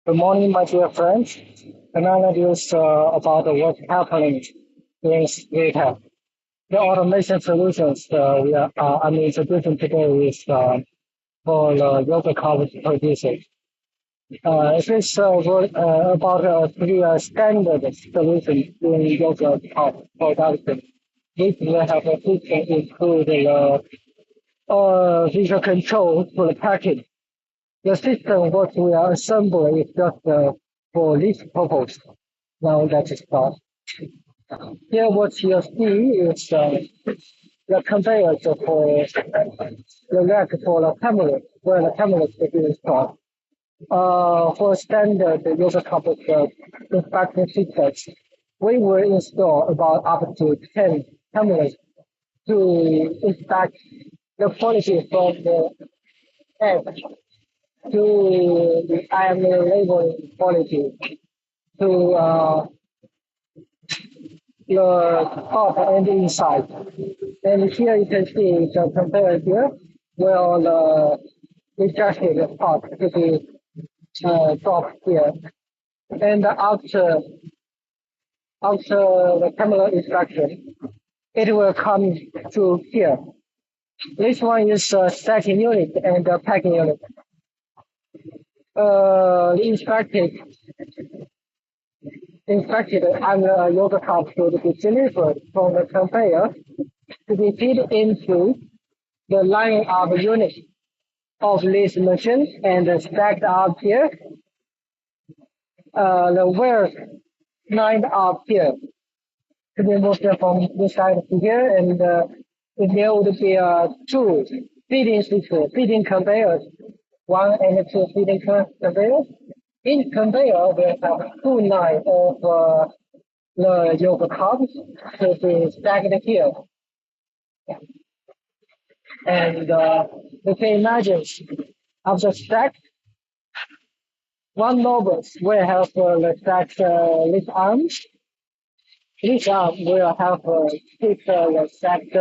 Good morning, my dear friends. And I'm introduce about what's happening in retail. The automation solutions I'm introducing today is for the yogurt cover producers. It is about three standard solutions in yogurt cover production. This will have a system include visual control for the package. The system what we are assembling is just for this purpose. Now let's start. Here what you see is the conveyor for the rack for the camera, where the camera is being installed. For standard user comfort inspection systems, we will install about up to 10 cameras to inspect the quality from the edge to the IML labeling quality to the top and the inside. And here you can see the conveyor here where the rejected part to be dropped here. And after the camera inspection, it will come to here. This one is stacking unit and packing unit. Inspected and yogurt cup should be delivered from the conveyor to be fed into the line up unit of this machine and stacked up here. The wires lined up here to be moved from this side to here, and there would be two feeding conveyors, one and two feeding conveyors. In conveyor, we have two lines of the yogurt cups to be stacked here. And you can imagine after stack, one noble will have the stacked this arm. This arm will have the stacked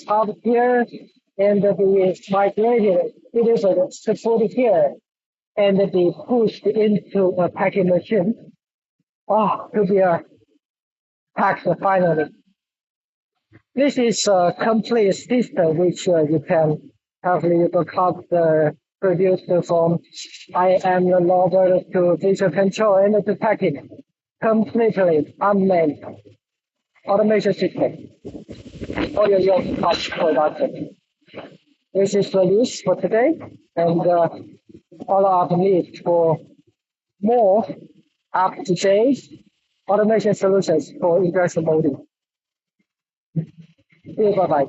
top here, and be migrated. It is supported here and be pushed into a packing machine. To be packed finally. This is a complete system which you can have the cup produced from IML loader to visual control and to packing. Completely unmanned automation system for your yogurt cup production. This is the news for today, and follow up needs for more up-to-date automation solutions for industrial molding. Bye-bye.